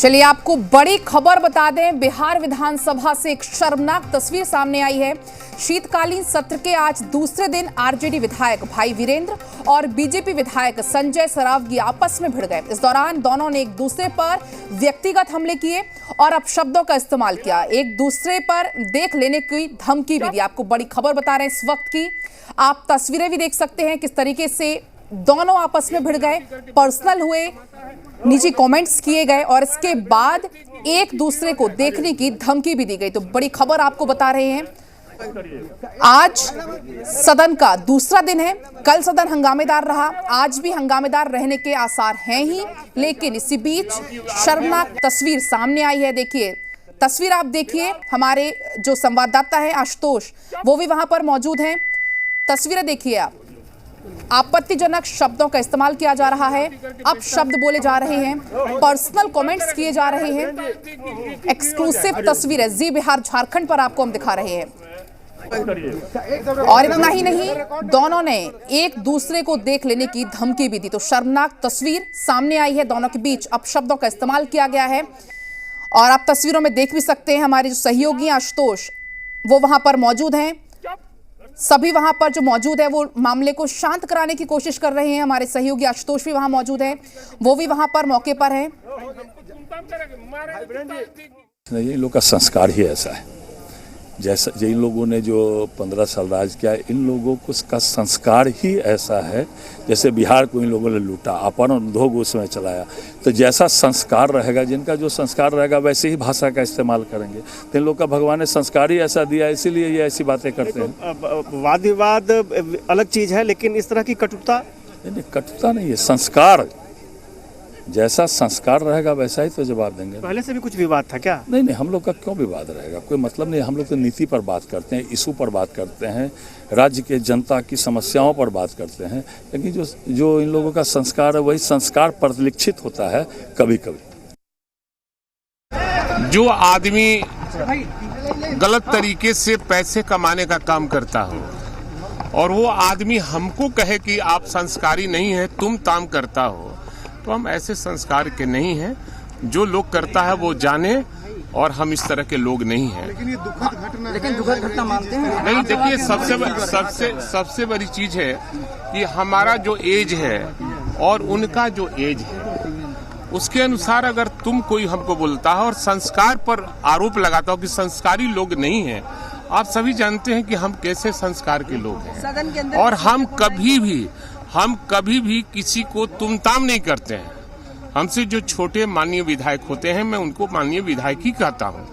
चलिए आपको बड़ी खबर बता दें, बिहार विधानसभा से एक शर्मनाक तस्वीर सामने आई है। शीतकालीन सत्र के आज दूसरे दिन आरजेडी विधायक भाई वीरेंद्र और बीजेपी विधायक संजय सरावगी आपस में भिड़ गए। इस दौरान दोनों ने एक दूसरे पर व्यक्तिगत हमले किए और अपशब्दों का इस्तेमाल किया। एक दूसरे पर देख लेने की धमकी भी दी। आपको बड़ी खबर बता रहे हैं इस वक्त की। आप तस्वीरें भी देख सकते हैं किस तरीके से दोनों आपस में भिड़ गए, पर्सनल हुए, निजी कमेंट्स किए गए और इसके बाद एक दूसरे को देखने की धमकी भी दी गई। तो बड़ी खबर आपको बता रहे हैं, आज सदन का दूसरा दिन है। कल सदन हंगामेदार रहा, आज भी हंगामेदार रहने के आसार हैं ही, लेकिन इसी बीच शर्मनाक तस्वीर सामने आई है। देखिए तस्वीर, आप देखिए, हमारे जो संवाददाता है आशुतोष, वो भी वहां पर मौजूद हैं। तस्वीरें देखिए आप, आपत्तिजनक शब्दों का इस्तेमाल किया जा रहा है, अपशब्द बोले जा रहे हैं, पर्सनल कमेंट्स किए जा रहे हैं। एक्सक्लूसिव तस्वीर है जी बिहार झारखंड पर आपको हम दिखा रहे हैं। और इतना ही नहीं, दोनों ने एक दूसरे को देख लेने की धमकी भी दी। तो शर्मनाक तस्वीर सामने आई है, दोनों के बीच अपशब्दों का इस्तेमाल किया गया है। और आप तस्वीरों में देख भी सकते हैं, हमारे जो सहयोगी आशुतोष वो वहां पर मौजूद हैं। सभी वहां पर जो मौजूद है वो मामले को शांत कराने की कोशिश कर रहे हैं। हमारे सहयोगी आशुतोष भी वहां मौजूद है, वो भी वहां पर मौके पर है। ये लोग का संस्कार ही ऐसा है, जैसा जिन लोगों ने जो 15 साल राज किया, इन लोगों को का संस्कार ही ऐसा है। जैसे बिहार को इन लोगों ने लूटा, अपन उद्योग उसमें चलाया, तो जैसा संस्कार रहेगा, जिनका जो संस्कार रहेगा वैसे ही भाषा का इस्तेमाल करेंगे। तो इन लोग का भगवान ने संस्कार ही ऐसा दिया, इसीलिए ये ऐसी बातें करते हैं। वाद विवाद अलग चीज़ है, लेकिन इस तरह की कटुता नहीं, कटुता नहीं है, संस्कार। जैसा संस्कार रहेगा वैसा ही तो जवाब देंगे। पहले से भी कुछ विवाद था क्या? नहीं, हम लोग का क्यों विवाद रहेगा, कोई मतलब नहीं। हम लोग तो नीति पर बात करते हैं, इशू पर बात करते हैं, राज्य के जनता की समस्याओं पर बात करते हैं। लेकिन जो इन लोगों का संस्कार है वही संस्कार परिलक्षित होता है कभी कभी। जो आदमी गलत तरीके से पैसे कमाने का काम करता हो और वो आदमी हमको कहे कि आप संस्कारी नहीं है, तुम ताम करता हो, तो हम ऐसे संस्कार के नहीं हैं। जो लोग करता है वो जाने, और हम इस तरह के लोग नहीं हैं। लेकिन दुखद घटना मानते हैं? नहीं, देखिए, सबसे बड़ी चीज है कि हमारा जो एज है और उनका जो एज है, उसके अनुसार अगर तुम कोई हमको बोलता है और संस्कार पर आरोप लगाता हो कि संस्कारी लोग नहीं हैं, आप सभी जानते हैं कि हम कैसे संस्कार के लोग हैं। और हम कभी भी किसी को तुमताम नहीं करते हैं। हमसे जो छोटे माननीय विधायक होते हैं, मैं उनको माननीय विधायक ही कहता हूं।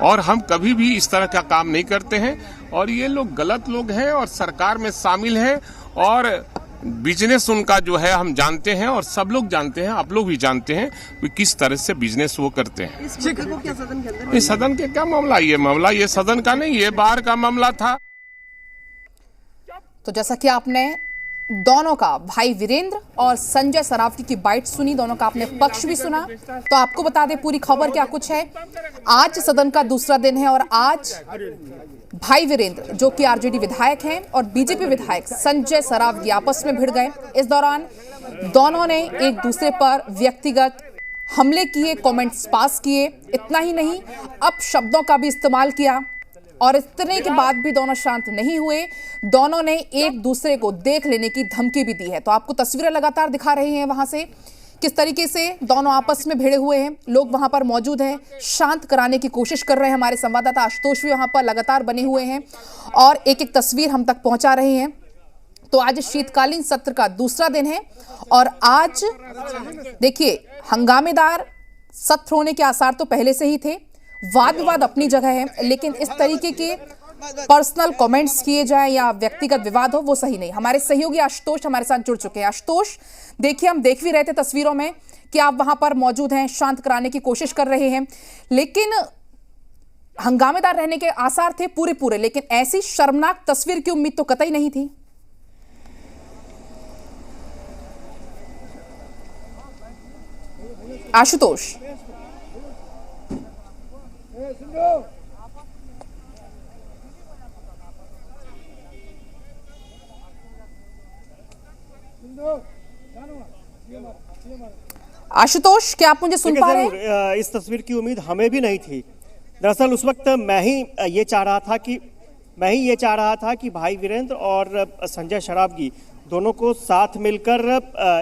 और हम कभी भी इस तरह का काम नहीं करते हैं। और ये लोग गलत लोग हैं और सरकार में शामिल हैं, और बिजनेस उनका जो है हम जानते हैं, और सब लोग जानते हैं, आप लोग भी जानते हैं कि किस तरह से बिजनेस वो करते हैं। इस सदन के क्या मामला, ये सदन का नहीं, ये बाहर का मामला था। तो जैसा कि आपने दोनों का, भाई वीरेंद्र और संजय सरावगी की बाइट सुनी, दोनों का आपने पक्ष भी सुना। तो आपको बता दें पूरी खबर क्या कुछ है। आज सदन का दूसरा दिन है और आज भाई वीरेंद्र, जो कि आरजेडी विधायक हैं, और बीजेपी विधायक संजय सरावगी आपस में भिड़ गए। इस दौरान दोनों ने एक दूसरे पर व्यक्तिगत हमले किए, कमेंट्स पास किए। इतना ही नहीं, अपशब्दों का भी इस्तेमाल किया। और इतने के बाद भी दोनों शांत नहीं हुए, दोनों ने एक दूसरे को देख लेने की धमकी भी दी है। तो आपको तस्वीरें लगातार दिखा रहे हैं वहां से किस तरीके से दोनों आपस में भिड़े हुए हैं। लोग वहां पर मौजूद हैं, शांत कराने की कोशिश कर रहे हैं। हमारे संवाददाता आशुतोष भी वहां पर लगातार बने हुए हैं और एक एक तस्वीर हम तक पहुंचा रहे हैं। तो आज शीतकालीन सत्र का दूसरा दिन है और आज देखिए हंगामेदार सत्र होने के आसार तो पहले से ही थे। वाद विवाद अपनी जगह है, लेकिन इस तरीके के पर्सनल कमेंट्स किए जाए या व्यक्तिगत विवाद हो, वो सही नहीं। हमारे सहयोगी आशुतोष हमारे साथ जुड़ चुके हैं। आशुतोष, देखिए, हम देख भी रहे थे तस्वीरों में कि आप वहां पर मौजूद हैं, शांत कराने की कोशिश कर रहे हैं, लेकिन हंगामेदार रहने के आसार थे पूरे, लेकिन ऐसी शर्मनाक तस्वीर की उम्मीद तो कतई नहीं थी। आशुतोष, आशुतोष, क्या आप मुझे सुन देखिए, पा रहे हैं? जरूर, इस तस्वीर की उम्मीद हमें भी नहीं थी। दरअसल उस वक्त मैं ही ये चाह रहा था कि भाई वीरेंद्र और संजय सरावगी दोनों को साथ मिलकर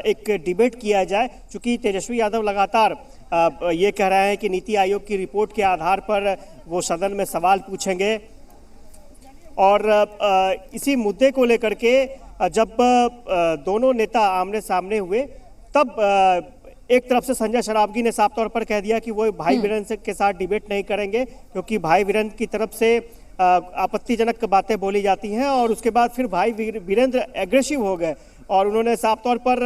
एक डिबेट किया जाए, क्योंकि तेजस्वी यादव लगातार ये कह रहे हैं कि नीति आयोग की रिपोर्ट के आधार पर वो सदन में सवाल पूछेंगे। और इसी मुद्दे को लेकर के जब दोनों नेता आमने सामने हुए, तब एक तरफ से संजय सरावगी ने साफ तौर पर कह दिया कि वो भाई वीरेंद्र के साथ डिबेट नहीं करेंगे, क्योंकि भाई वीरेंद्र की तरफ से आपत्तिजनक बातें बोली जाती हैं। और उसके बाद फिर भाई वीरेंद्र एग्रेसिव हो गए और उन्होंने साफ तौर पर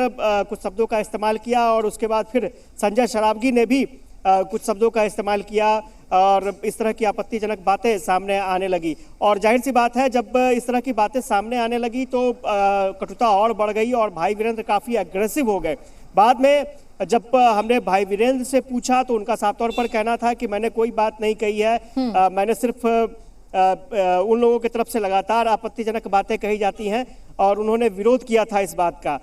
कुछ शब्दों का इस्तेमाल किया। और उसके बाद फिर संजय सरावगी ने भी कुछ शब्दों का इस्तेमाल किया और इस तरह की आपत्तिजनक बातें सामने आने लगी। और जाहिर सी बात है, जब इस तरह की बातें सामने आने लगी तो कटुता और बढ़ गई और भाई वीरेंद्र काफ़ी एग्रेसिव हो गए। बाद में जब हमने भाई वीरेंद्र से पूछा तो उनका साफ तौर पर कहना था कि मैंने कोई बात नहीं कही है, मैंने सिर्फ उन लोगों की तरफ से लगातार आपत्तिजनक बातें कही जाती हैं और उन्होंने विरोध किया था इस बात का।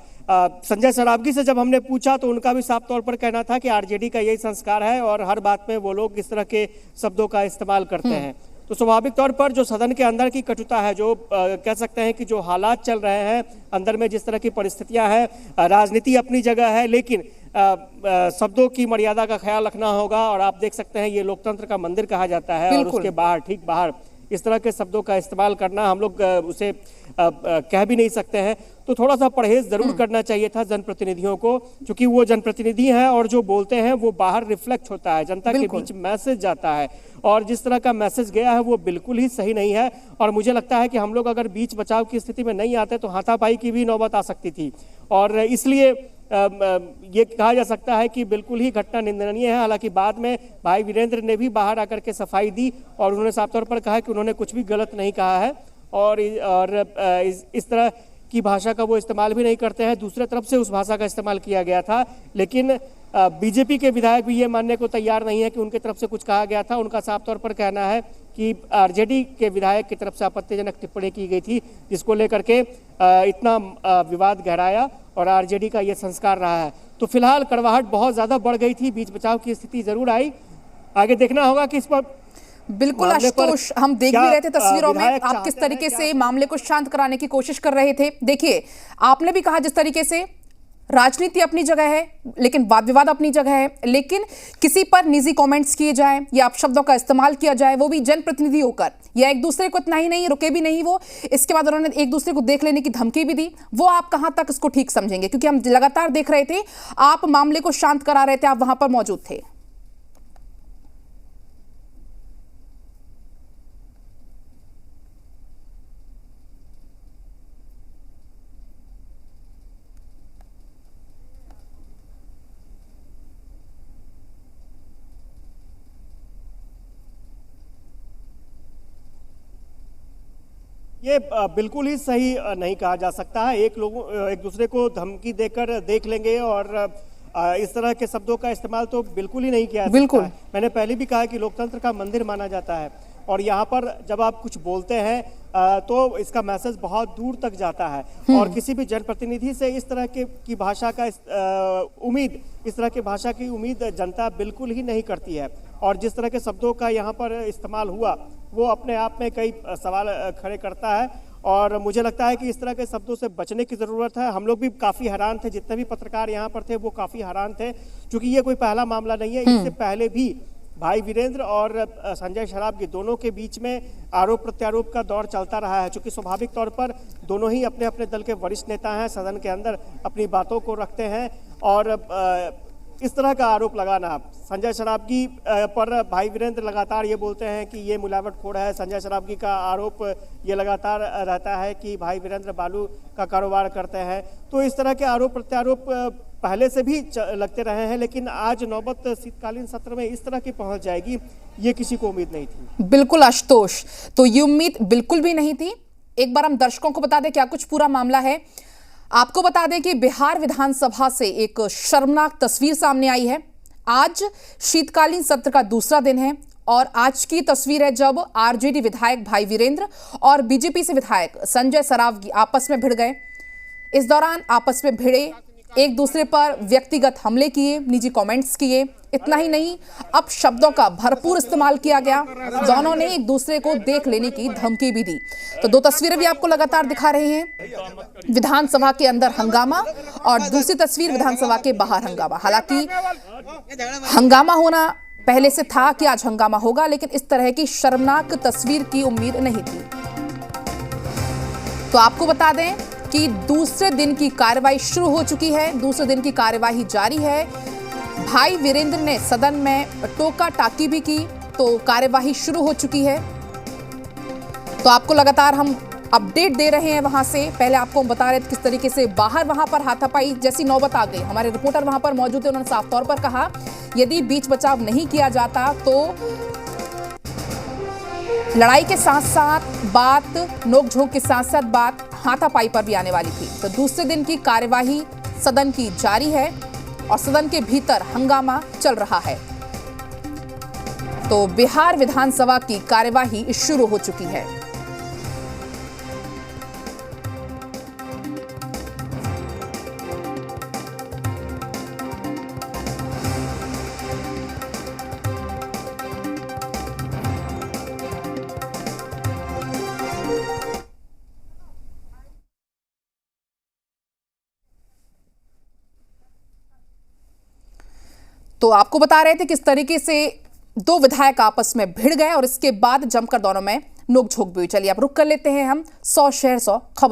संजय सरावगी से जब हमने पूछा तो उनका भी साफ तौर पर कहना था कि आरजेडी का यही संस्कार है और हर बात में वो लोग इस तरह के शब्दों का इस्तेमाल करते हैं। तो स्वाभाविक तौर पर जो सदन के अंदर की कटुता है, जो कह सकते हैं कि जो हालात चल रहे हैं अंदर में, जिस तरह की परिस्थितियां हैं, राजनीति अपनी जगह है, लेकिन शब्दों की मर्यादा का ख्याल रखना होगा। और आप देख सकते हैं ये लोकतंत्र का मंदिर कहा जाता है और उसके बाहर, ठीक बाहर इस तरह के शब्दों का इस्तेमाल करना हम लोग उसे कह भी नहीं सकते हैं। तो थोड़ा सा परहेज जरूर करना चाहिए था जनप्रतिनिधियों को, क्योंकि वो जनप्रतिनिधि हैं और जो बोलते हैं वो बाहर रिफ्लेक्ट होता है, जनता के बीच मैसेज जाता है। और जिस तरह का मैसेज गया है वो बिल्कुल ही सही नहीं है। और मुझे लगता है कि हम लोग अगर बीच बचाव की स्थिति में नहीं आते तो हाथापाई की भी नौबत आ सकती थी। और इसलिए ये कहा जा सकता है कि बिल्कुल ही घटना निंदनीय है। हालांकि बाद में भाई वीरेंद्र ने भी बाहर आकर के सफाई दी और उन्होंने साफ तौर पर कहा कि उन्होंने कुछ भी गलत नहीं कहा है और इस तरह की भाषा का वो इस्तेमाल भी नहीं करते हैं। दूसरे तरफ से उस भाषा का इस्तेमाल किया गया था, लेकिन बीजेपी के विधायक भी ये मानने को तैयार नहीं है कि उनके तरफ से कुछ कहा गया था। उनका साफ तौर पर कहना है कि आरजेडी के विधायक की तरफ से आपत्तिजनक टिप्पणी की गई थी, जिसको लेकर के इतना विवाद गहराया और आरजेडी का ये संस्कार रहा है। तो फिलहाल कड़वाहट बहुत ज्यादा बढ़ गई थी, बीच बचाव की स्थिति जरूर आई। आगे देखना होगा कि इस पर बिल्कुल आशुतोष, हम देख भी रहे थे तस्वीरों में आप किस तरीके से मामले को शांत कराने की कोशिश कर रहे थे। देखिए, आपने भी कहा जिस तरीके से राजनीति अपनी जगह है, लेकिन वाद विवाद अपनी जगह है, लेकिन किसी पर निजी कमेंट्स किए जाएं या शब्दों का इस्तेमाल किया जाए, वो भी जनप्रतिनिधि होकर, या एक दूसरे को इतना ही नहीं रुके भी नहीं वो, इसके बाद उन्होंने एक दूसरे को देख लेने की धमकी भी दी, वो आप कहां तक इसको ठीक समझेंगे? क्योंकि हम लगातार देख रहे थे, आप मामले को शांत करा रहे थे, आप वहां पर मौजूद थे। ये बिल्कुल ही सही नहीं कहा जा सकता है। एक दूसरे को धमकी देकर देख लेंगे और इस तरह के शब्दों का इस्तेमाल तो बिल्कुल ही नहीं किया जा सकता है। मैंने पहले भी कहा कि लोकतंत्र का मंदिर माना जाता है और यहाँ पर जब आप कुछ बोलते हैं तो इसका मैसेज बहुत दूर तक जाता है। और किसी भी जनप्रतिनिधि से इस तरह की भाषा का उम्मीद, इस तरह की भाषा की उम्मीद जनता बिल्कुल ही नहीं करती है। और जिस तरह के शब्दों का यहाँ पर इस्तेमाल हुआ वो अपने आप में कई सवाल खड़े करता है। और मुझे लगता है कि इस तरह के शब्दों से बचने की ज़रूरत है। हम लोग भी काफ़ी हैरान थे, जितने भी पत्रकार यहाँ पर थे वो काफ़ी हैरान थे, क्योंकि ये कोई पहला मामला नहीं है। इससे पहले भी भाई वीरेंद्र और संजय सरावगी दोनों के बीच में आरोप प्रत्यारोप का दौर चलता रहा है, क्योंकि स्वाभाविक तौर पर दोनों ही अपने अपने दल के वरिष्ठ नेता हैं, सदन के अंदर अपनी बातों को रखते हैं। और इस तरह का आरोप लगाना, संजय सरावगी पर भाई वीरेंद्र लगातार ये बोलते हैं कि ये मिलावटखोर है। संजय सरावगी का आरोप ये लगातार रहता है कि भाई वीरेंद्र बालू का कारोबार करते हैं। तो इस तरह के आरोप प्रत्यारोप पहले से भी लगते रहे हैं, लेकिन आज नौबत शीतकालीन सत्र में इस तरह की पहुंच जाएगी, ये किसी को उम्मीद नहीं थी। बिल्कुल आशुतोष, तो ये उम्मीद बिल्कुल भी नहीं थी। एक बार हम दर्शकों को बता दें क्या कुछ पूरा मामला है। आपको बता दें कि बिहार विधानसभा से एक शर्मनाक तस्वीर सामने आई है। आज शीतकालीन सत्र का दूसरा दिन है और आज की तस्वीर है जब आरजेडी विधायक भाई वीरेंद्र और बीजेपी से विधायक संजय सरावगी आपस में भिड़ गए। इस दौरान आपस में भिड़े एक दूसरे पर व्यक्तिगत हमले किए, निजी कमेंट्स किए। इतना ही नहीं, अब शब्दों का भरपूर इस्तेमाल किया गया। दोनों ने एक दूसरे को देख लेने की धमकी भी दी। तो दो तस्वीरें भी आपको लगातार दिखा रहे हैं, विधानसभा के अंदर हंगामा और दूसरी तस्वीर विधानसभा के बाहर हंगामा। हालांकि हंगामा होना पहले से था कि आज हंगामा होगा, लेकिन इस तरह की शर्मनाक तस्वीर की उम्मीद नहीं थी। तो आपको बता दें कि दूसरे दिन की कार्रवाई शुरू हो चुकी है। दूसरे दिन की कार्यवाही जारी है। भाई वीरेंद्र ने सदन में टोका टाकी भी की, तो कार्यवाही शुरू हो चुकी है। तो आपको लगातार हम अपडेट दे रहे हैं वहां से। पहले आपको हम बता रहे थे किस तरीके से बाहर वहां पर हाथापाई जैसी नौबत आ गई। हमारे रिपोर्टर वहां पर मौजूद थे, उन्होंने साफ तौर पर कहा यदि बीच बचाव नहीं किया जाता तो लड़ाई के साथ साथ बात, नोकझोंक के साथ साथ बात हाथापाई पर भी आने वाली थी। तो दूसरे दिन की कार्यवाही सदन की जारी है और सदन के भीतर हंगामा चल रहा है। तो बिहार विधानसभा की कार्यवाही शुरू हो चुकी है। तो आपको बता रहे थे किस तरीके से दो विधायक आपस में भिड़ गए और इसके बाद जमकर दोनों में नोकझोंक भी हुई। चलिए अब रुक कर लेते हैं हम 100 शहर 100 खबर।